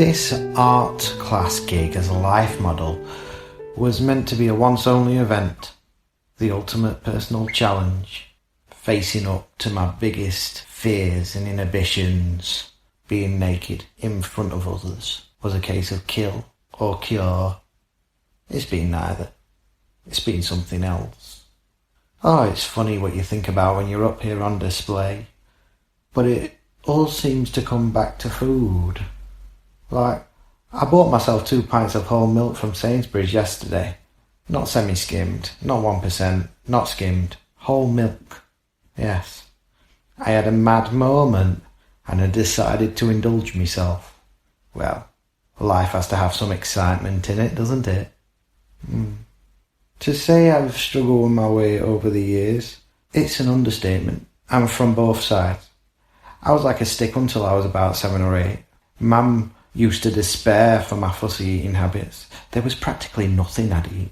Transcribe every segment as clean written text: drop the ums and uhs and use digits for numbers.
This art class gig as a life model was meant to be a once-only event, the ultimate personal challenge, facing up to my biggest fears and inhibitions. Being naked in front of others was a case of kill or cure. It's been neither. It's been something else. Oh, it's funny what you think about when you're up here on display, but it all seems to come back to food. Like, I bought myself 2 pints of whole milk from Sainsbury's yesterday. Not semi-skimmed, not 1%, not skimmed, whole milk. Yes. I had a mad moment and I decided to indulge myself. Well, life has to have some excitement in it, doesn't it? To say I've struggled with my weight over the years, it's an understatement, and from both sides. I was like a stick until I was about 7 or 8. Mum used to despair for my fussy eating habits. There was practically nothing I'd eat.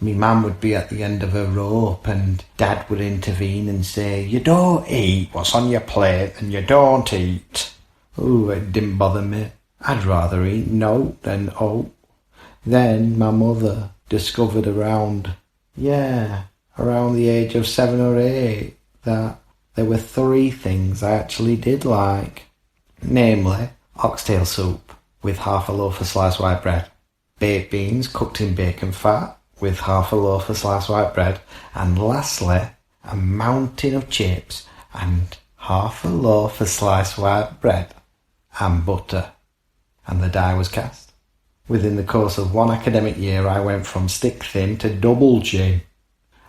Me mum would be at the end of a rope and Dad would intervene and say, "You don't eat what's on your plate and you don't eat." Ooh, it didn't bother me. I'd rather eat no than oat. Then my mother discovered around the age of 7 or 8 that there were 3 things I actually did like. Namely, oxtail soup with half a loaf of sliced white bread, baked beans cooked in bacon fat with half a loaf of sliced white bread, and lastly, a mountain of chips and half a loaf of sliced white bread and butter. And the die was cast. Within the course of 1 academic year, I went from stick thin to double chin.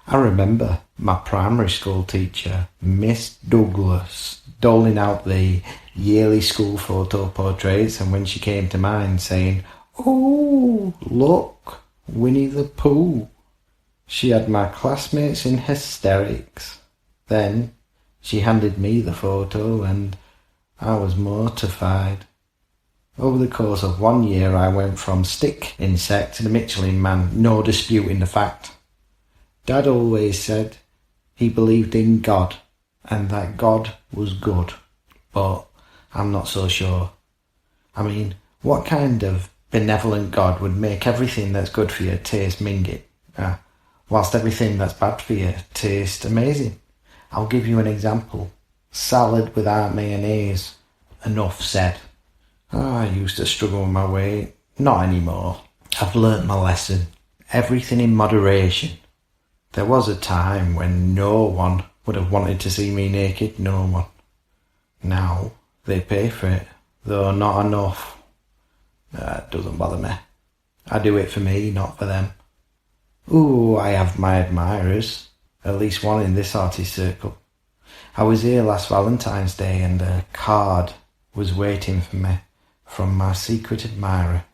I remember my primary school teacher, Miss Douglas, doling out the yearly school photo portraits, and when she came to mine saying, "Oh, look, Winnie the Pooh." She had my classmates in hysterics. Then she handed me the photo and I was mortified. Over the course of 1 year, I went from stick insect to the Michelin man, no disputing the fact. Dad always said he believed in God and that God was good, but I'm not so sure. I mean, what kind of benevolent God would make everything that's good for you taste minging, whilst everything that's bad for you tastes amazing? I'll give you an example. Salad without mayonnaise. Enough said. I used to struggle with my weight. Not anymore. I've learnt my lesson. Everything in moderation. There was a time when no one would have wanted to see me naked, no one. Now they pay for it, though not enough. It doesn't bother me. I do it for me, not for them. Ooh, I have my admirers, at least one in this artist circle. I was here last Valentine's Day and a card was waiting for me from my secret admirer.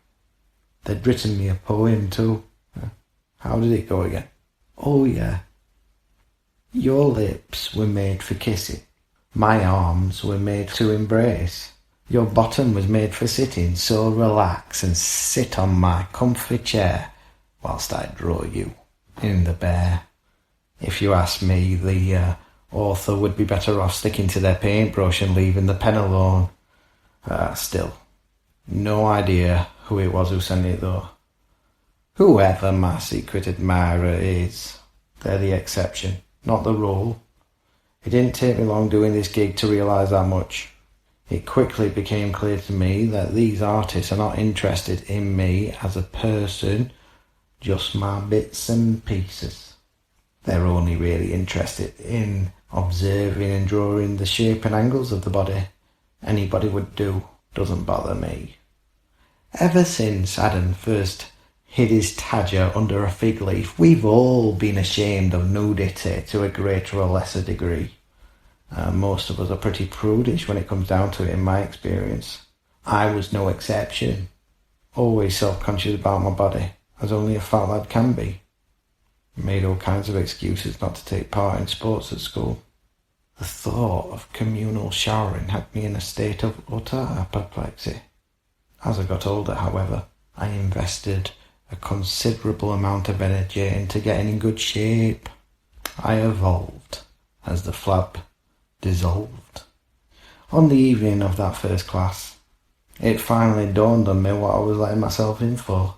They'd written me a poem too. How did it go again? Oh yeah. Your lips were made for kissing. My arms were made to embrace. Your bottom was made for sitting, so relax and sit on my comfy chair whilst I draw you in the bear. If you ask me, the author would be better off sticking to their paintbrush and leaving the pen alone. Still, no idea who it was who sent it though. Whoever my secret admirer is, they're the exception, not the rule. It didn't take me long doing this gig to realise that much. It quickly became clear to me that these artists are not interested in me as a person, just my bits and pieces. They're only really interested in observing and drawing the shape and angles of the body. Anybody would do, doesn't bother me. Ever since Adam first hid his tadger under a fig leaf, we've all been ashamed of nudity to a greater or lesser degree. Most of us are pretty prudish when it comes down to it, in my experience. I was no exception. Always self-conscious about my body, as only a fat lad can be. Made all kinds of excuses not to take part in sports at school. The thought of communal showering had me in a state of utter apoplexy. As I got older, however, I invested a considerable amount of energy into getting in good shape. I evolved as the flab dissolved. On the evening of that first class, It finally dawned on me what I was letting myself in for.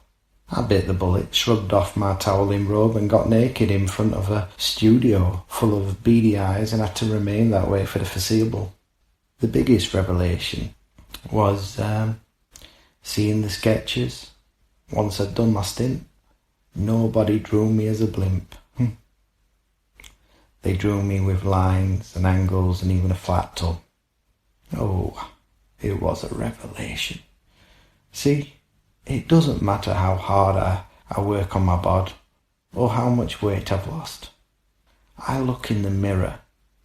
I bit the bullet, shrugged off my toweling robe and got naked in front of a studio full of beady eyes and had to remain that way for the foreseeable. The biggest revelation was seeing the sketches. Once I'd done my stint, nobody drew me as a blimp. They drew me with lines and angles and even a flat top. Oh, it was a revelation. See, it doesn't matter how hard I work on my bod or how much weight I've lost. I look in the mirror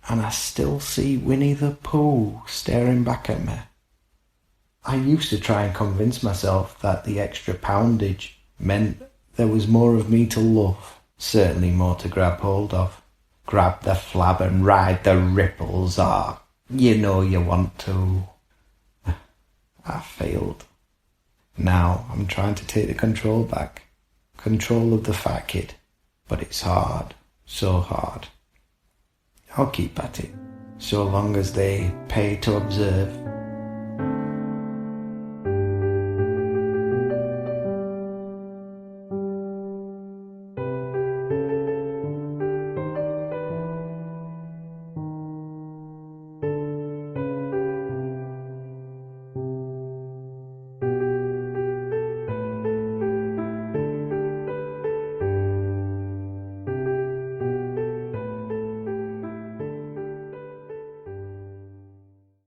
and I still see Winnie the Pooh staring back at me. I used to try and convince myself that the extra poundage meant there was more of me to love, certainly more to grab hold of. Grab the flab and ride the ripples, you know you want to. I failed. Now I'm trying to take the control back. Control of the fat kid. But it's hard, so hard. I'll keep at it, so long as they pay to observe.